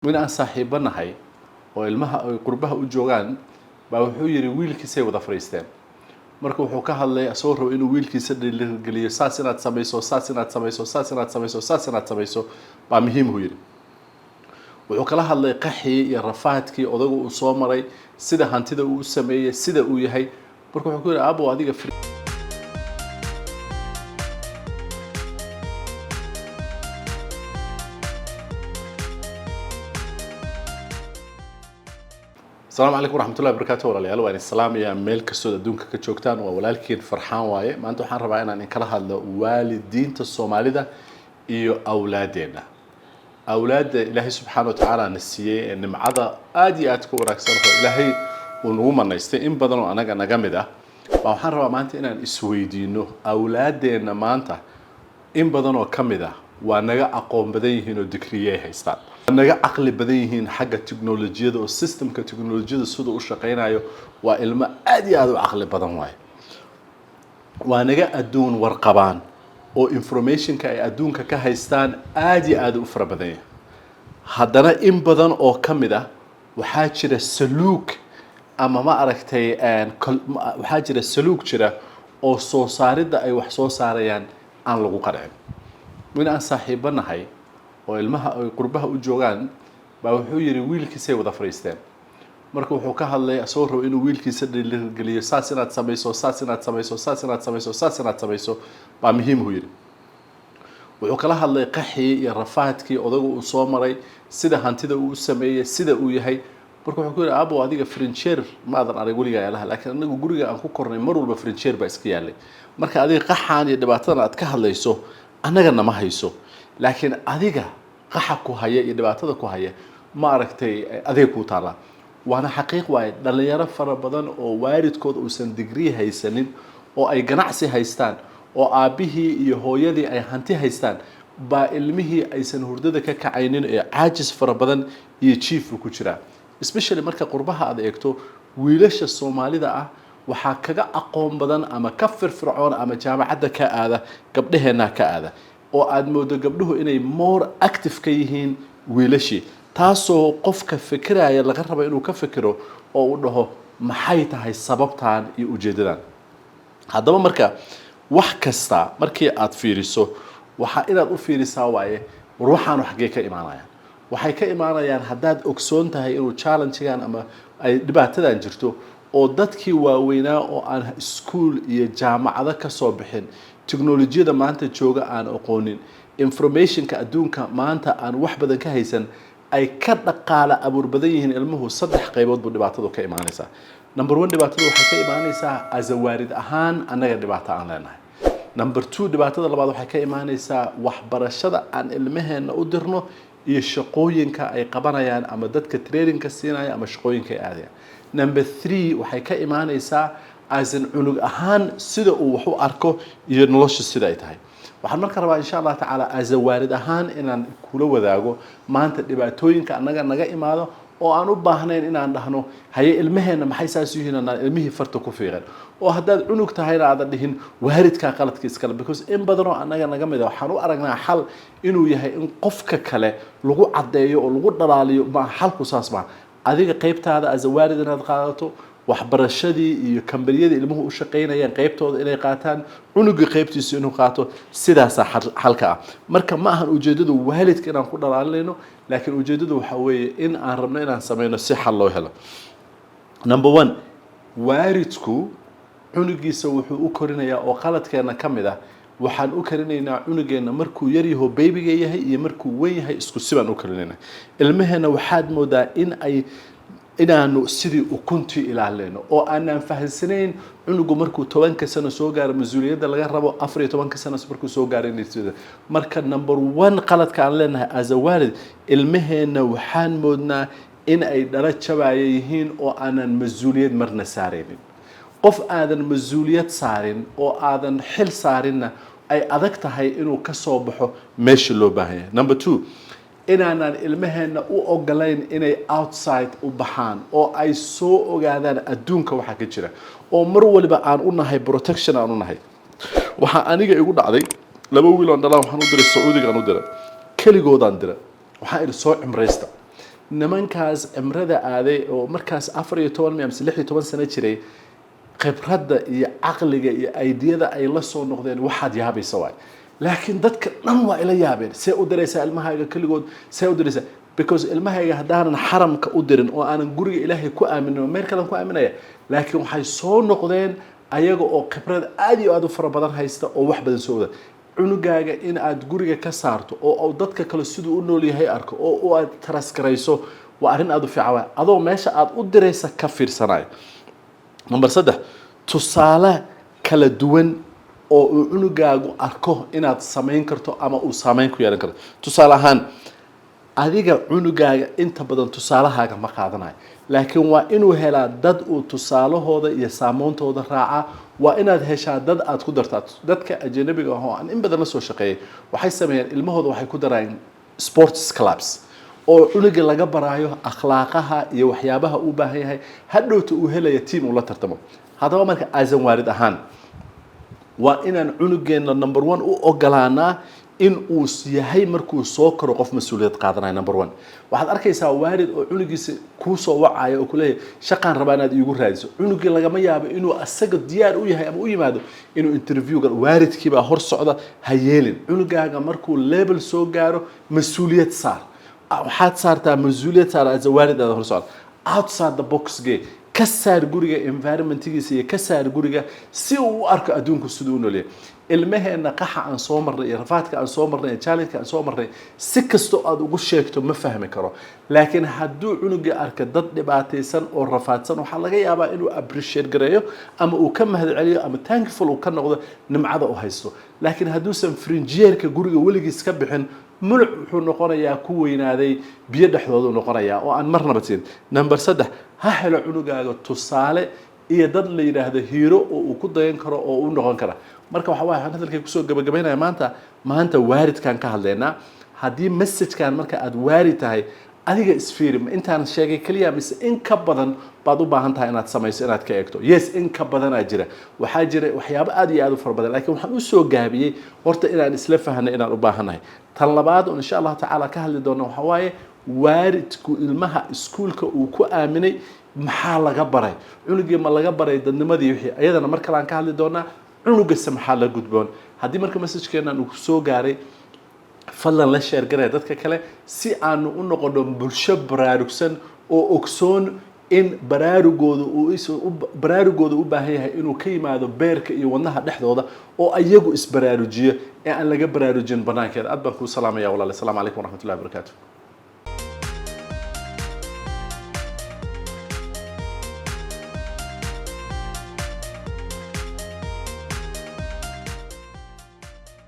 من aan saaxiibanahay oo ilmaha ay qurbaha u joogaan baa wuxuu yiri wiilkiisa wada fariisteen marka wuxuu ka hadlay asoo rabo inuu wiilkiisa dhiirigeliyo saas inaad samayso baa muhiim u yiri wuxuu kala hadlay qaxii iyo rafaadkii odagu uu soo maray sida hantida uu sameeyay sida uu yahay marka wuxuu ku yiri abo adiga السلام عليكم ورحمة الله وبركاته وراليال وأنا السلام يا ميل كسود الدنيا كجوكتان ولكن فرحان واي ما أنتم حان ربعنا إن كره هذا والدين الصومالي ده إيو أولادنا أولاد إلهي سبحانه وتعالى نسيه إن معذا آدي أتكو ركسر إلهي ونوما نستئم بدنو أنا جامدة وحان ربع ما أنت إن السويدينو أولادنا ما أنت إن بدنو كمدة وأنا أقوم بديه إنه ذكريه هيستان naga aqli badan yihiin xagga tiknoolajiyada oo systemka tiknoolajiyada sida uu shaqeynayo waa ilmo aad iyo aad u aqli badan waay waa naga adduun warqabaan oo informationka ay adduunka ka haystaan aad iyo aad u fara badan yahay haddana in badan oo kamid ah waxaa jira saluug ama ma aragtay waxaa jira saluug jira oo soo saaridda ay wax soo saarayaan aan lagu qaracin min aan saaxiibanahay oo ilmaha ay qurbaha u joogaan baa wuxuu yiri wiilkiisa wada fariisteen marka wuxuu ka hadlay asoo rabo inuu wiilkiisa dhiirigeliyo saas inaad samayso baa muhiim u yiri wuxuu kala hadlay qaxii iyo rafaadkii odagu uu soo maray sida hantida uu sameeyay sida uu yahay marka wuxuu ku yiri abo adiga furniture ma adan arag waliga ilaha laakiin anagu guriga aan ku kornay mar walba furniture baa iska yaalay marka adiga qaxaan iyo dhibaatada aad ka hadlayso anagana ma hayso laakiin adiga qaxa ku haya iyo dhibaatada ku haya ma aragtay adiga ku taala waana xaqiiq waay dhalinyaro fara badan oo waalidkood uusan degree haysanin oo ay ganacsi haystaan oo aabihii iyo hooyadii ay hanti haystaan baa ilmihii aysan hurdada ka kacaynin ee caajis fara badan iyo chief ku jira especially marka qurbaha aad eegto wiilasha Soomaalida ah waxa kaga aqoon badan ama ka firfircoon ama jaamacadda ka aada gabdhaheena ka aada oo aad moodo gabdhuhu inay more active ka yihiin wiilashii taasoo qofka fikiraya laga rabo inuu ka fikiro oo uu dhaho maxay tahay sababtaan iyo ujeedadan haddaba marka wax kasta markii aad fiiriso waxa inaad u fiirisaa waaye ruuxaan xagee ka imaanayaan waxay ka imaanayaan haddaad ogsoon tahay inuu challenge-gan ama ay dhibaatadan jirto oo dadkii waaweynaa oo aan school iyo jaamacado ka soo bixin teknoolajiyada maanta jooga aan aqoonin informationka adduunka maanta aan wax badan ka haysan ay ka dhaqaala abuur badan yihiin ilmuhu saddex qaybood buu dhibaatadu ka imaanaysaa number 1 dhibaatadu waxay ka imaanaysaa azawaarid ahaan anaga dhibaato aan leenahay number 2 dhibaatada labaad waxay ka imaanaysaa waxbarashada aan ilmaheena u dirno iyo shaqooyinka ay qabanayaan ama dadka training-ka siinaya ama shaqooyinka ay aadayaan number 3 waxay ka imaanaysaa asan cunug ahaan sida uu wax u arko iyo nolosha sida ay tahay waxaan markaa rabaa insha Allah taala azawaarid ahaan inaan kula wadaago maanta dhibaatooyinka anaga naga imaado oo aan u baahnayn inaan dhahno haye ilmaheena maxay saas yihiin ilmihii farta ku fiiqan oo haddaad cunug tahayna aad dhihin waaridka qaladkiisa kale because in badan oo anaga naga mid ah waxaan u aragnaa xal inuu yahay in qofka kale lagu cadeeyo oo lagu dhalaaliyo ma xalku saas ma adiga qaybtaada azawaarid inaad qaadato waxbarashadii iyo kambariyada ilmuhu u shaqeynayaan qaybtooda inay qaataan cunuga qaybtiisa inuu qaato sidaas xalka ah marka ma ahan ujeedadu waalidka inaan ku dhalaalinayno laakiin ujeedadu waxa weeye in aan rabno inaan sameeyno si xal loo helo number 1 waalidku cunugiisa wuxuu u korinayaa oo qaladkeena kamid ah waxaan u karinaynaa cunugeena markuu yar yahay babyga yahay iyo markuu weyn yahay isku siban u karinaynaa ilmaheena waxaad moodaa in ay inaanu sidii ukuntii ilaalino oo aanan fahansanayn cunugu markuu 10 sano soo gaaro masuuliyadda laga rabo 14 sano markuu soo gaaro intiisa marka number 1 qaladka aan leenahay as a walid ilmaheena waxaan moodnaa in ay dhala jabaaya yihiin oo aanan masuuliyad marna saareen qof aadan masuuliyad saarin oo aadan xil saarinna ay adag tahay inuu ka soo baxo meesha loo baahan yahay number 2 inaanan ilmaheena u ogolayn inay outside u baxaan oo ay soo ogaadaan adduunka waxa ka jira oo mar waliba aan u nahay protection aan u nahay waxa aniga igu dhacday laba wiil oo dhalaan waxaan u diray Sacuudiga aan u diray kaligood aan diray waxaan ila soo cimreysta nimankaas cimrada aaday oo markaas 14 ama 16 sano jiray khibradda iyo caqliga iyo aydiyada ay la soo noqdeen waxaad yaabaysa waay laakiin dadka dhan waa ila yaabeen see u diraysaa ilmahayga kaligood see u diraysaa because ilmahayga haddaanan xaramka u dirin oo aanan guriga ilaahay ku aaminin meel kale ku aaminaya laakiin waxay soo noqdeen ayaga oo khibrad aad iyo aad u fara badan haysta oo wax badan soo wada cunugaaga in aad guriga ka saarto oo dadka kale siduu u nool yahay arko oo aad taraskarayso waa arrin aad u fiican waay adoo meesha aad u diraysa ka fiirsanayo number 3 tusaale kala duwan oo uu cunugaagu arko inaad samayn karto ama uu saameyn ku yeelan karto tusaale ahaan adiga cunugaaga inta badan tusaalahaaga ma qaadanayo laakiin waa inuu helaa dad uu tusaalahooda iyo saamoontooda raaca waa inaad heshaa dad aad ku dartaa dadka ajnabiga ah oo aan in badan la soo shaqeeyay waxay sameeyeen ilmahooda waxay ku daraan sports clubs oo cunuga laga baraayo akhlaaqaha iyo waxyaabaha uu baahan yahay hadhowta uu helaya team uu la tartamo hadaba marka azan waalid ahaan waa inaan cunugeena number 1 u ogolaanaa in uu yahay markuu soo karo qof mas'uuliyad qaadanaya number 1 waxaad arkaysaa waalid oo cunugiisa ku soo wacaya oo kuleeyahay shaqaan rabaa inaad iigu raadiso cunugii lagama yaabo inuu asaga diyaar u yahay ama u yimaado inuu interview gal waalidkii baa hor socda ha yeelin cunugaaga markuu level soo gaaro mas'uuliyad saar waxaad saartaa mas'uuliyad saar as waalid aad hor socda outside the box gate ka saar guriga environmentigiisa iyo ka saar guriga si uu u arko adduunku siduu u noolyahay ilmaheena qaxa aan soo marnay iyo rafaadka aan soo marnay challenge aan soo marnay si kasto aad ugu sheegto ma fahmi karo laakiin hadduu cunuga arka dad dhibaataysan oo rafaadsan waxa laga yaabaa inuu appreciate gareeyo ama uu ka mahadceliyo ama thankful uu ka noqdo nimcada uu haysto laakiin hadduusan frinjeerka guriga weligiis ka bixin muluc wuxuu noqonayaa ku weynaaday biyo dhexdooda uu noqonayaa oo aan marnaba siin number 3 ha helo cunugaaga tusaale iyo dad la yiraahdo hero oo uu ku dayan karo oo uu noqon kara marka waxa waay hadalkay kusoo gabagabeynaya maanta waalidkan ka hadleynaa haddii messagekan marka aad waari tahay adiga isfiiri intaan sheegay kaliya mise in ka badan baad u baahan tahay inaad samayso inaad ka eegto yes in ka badan aa jira waxaa jira waxyaabo aad iyo aad u fara badan laakiin waxaan u soo gaabiyey horta inaan isla fahanay inaan u baahanahay tan labaad oo insha Allah tacaala ka hadli doono waxa waaye waalidku ilmaha iskuulka uu ku aaminay maxaa laga baray cunugii ma laga baray dadnimadii wixii ayadana mar kale aan ka hadli doonaa cunuga maxaa la gudboon haddii marka message-keenan uu soo gaaray fadlan la share garay dadka kale si aanu u noqono bulsho baraarugsan oo ogsoon in baraarugooda u baahan yahay inuu ka yimaado beerka iyo wadnaha dhexdooda oo ayagu isbaraarujiyo ee aan laga baraarujin banaankeeda aad baan kuu salaamaya walaal assalaamu calaykum waraxmatullahi wabarakaatuh